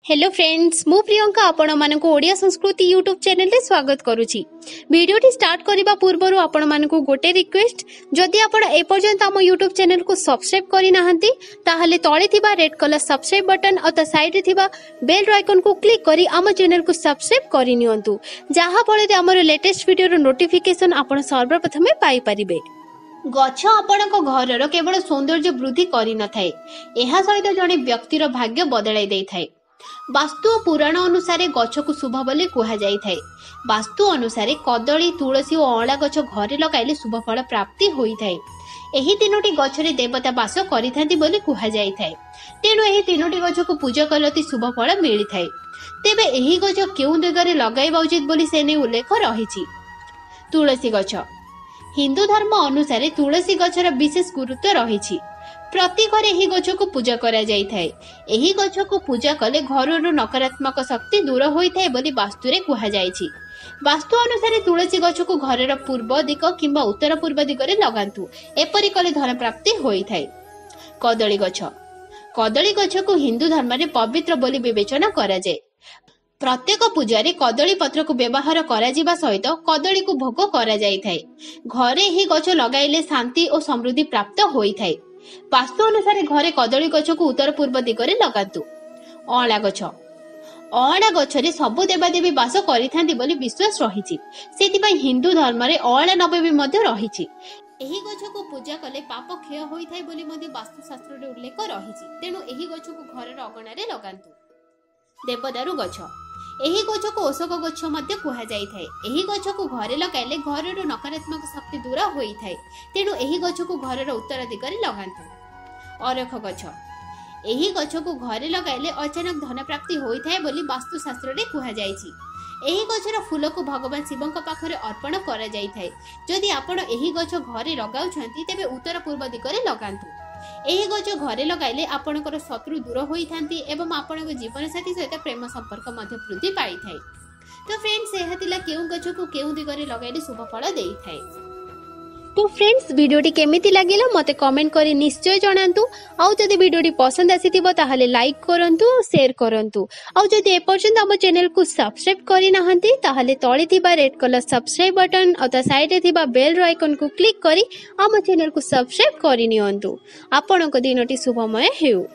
Hello friends मु प्रियंका आपण मानकु ओडिया संस्कृति यूट्यूब चैनल रे स्वागत करूची। वीडियो स्टार्ट करबा पूर्वरु आपण मानकु गोटे रिक्वेस्ट, जदि आपण ए पर्यंत हम यूट्यूब चैनल को सब्सक्राइब करि नाहंती ताहले तळे थिबा रेड कलर सब्सक्राइब बटन और साइड रे थिबा बेल आइकन को क्लिक करी हम चैनल को सब्सक्राइब करि नियंतु, जाहा फळे हमर लेटेस्ट वीडियो रो नोटिफिकेशन आपण सर्वप्रथमे पाई परिबे। गछ आपणक घरर केवल सौंदर्य वृद्धि करि न थाए, एहा सहित जणे व्यक्तिर भाग्य बदलाई देई थाए। वास्तु और पुराण अनुसार गछ को शुभ बोली कहा जाई थाए। वास्तु अनुसार कदली, तुलसी और अँला गछ घरे लगाइले शुभ फल प्राप्ति होई थाए। एही तीनोटी गछरे देवता वास करिथांती बोली कहा जाई थाए। तेणु एही तीनोटी गछ को पूजा करती शुभ फल मिली थाए। तेबे एही गछ केउ दिगरे लगाइबा उचित बोली सेने उल्लेख रहिछि। तुलसी गछ हिंदू धर्म अनुसार तुलसी गछर विशेष गुरुत्व रहिछि। प्रति घरे एही गछ को पूजा करा जाई थाए। एही गछ को पूजा कले घरर नकारात्मक शक्ति दूर होई थाए बोली वास्तु रे कहा जाईछि। वास्तु अनुसार तुलसी गछ को घरर पूर्व दिग किंबा उत्तर पूर्व दिगरे लगांतु, एपरि कले धन प्राप्ति होई थाए। कदली गछ कदली गछ को हिंदू धर्म रे पवित्र बोली विवेचना करा जाए। प्रत्येक पूजारे कदली पत्र को व्यवहार करा जिबा सहित कदली को भोग करा जाई थाए। घरे एही गछ लगाइले शांति और समृद्धि प्राप्त होई थाए। वास्तु अनुसार घरे कदली गछ को उत्तर पूर्व दिगरे लगातु। अँला गछ अँला गछरे सबु देवादेवी वास करिथांती बोली विश्वास रहिछि। सेतिपई हिंदू धर्म रे अँला नवमी मध्ये रहिछि। एही गछ को पूजा कले पाप क्षय होई थाए बोली मध्ये वास्तु शास्त्र रे उल्लेख रहिछि। तेनु एही गछ को घरर अगणारे लगांतु। देवदारू गछ एही गछ को अशोक गछ मध्ये कहा जाई थाए। एही गछ को घरे लगाइले घरर नकारात्मक शक्ति दूर होई थाए। तेणु एही गछ को घरर उत्तर दिगरे लगांतु। अरख गछ एही गछ को घरे लगाइले अचानक धन प्राप्ति होई थाए बोली वास्तु शास्त्र रे कहा जाईछि। एही गछर फूल को भगवान शिवंक पाखरे अर्पण करा जाई थाए। जदि आपण एही गछ घरे लगाउछंती तेबे उत्तर पूर्व दिगरे लगांतु। एही गछ घरे लगाइले आपणकर शत्रु दूर होई थांती एवं आपणक जीवन साथी सहित प्रेम संपर्क मध्ये वृद्धि पाई थाए। तो फ्रेंड्स एहा तिला केउ गछ को केउ दिगरे लगाइले शुभ फल देई थाए। तो फ्रेंड्स वीडियोटी केमिति लागिला मते कमेंट करी निश्चय जणांतु। आउ जदि वीडियोटी पसंद आसीथिबो ताहाले लाइक करंतु, शेयर करंतु। आउ जदि ए पर्यंत हम चैनल को सब्सक्राइब करि नाहंती ताहाले तळे थिबा रेड कलर सब्सक्राइब बटन और साइड रे थिबा बेल आइकन को क्लिक करी हम चैनल को सब्सक्राइब करि नियंतु। आपणक दिनटी शुभमय हेउ।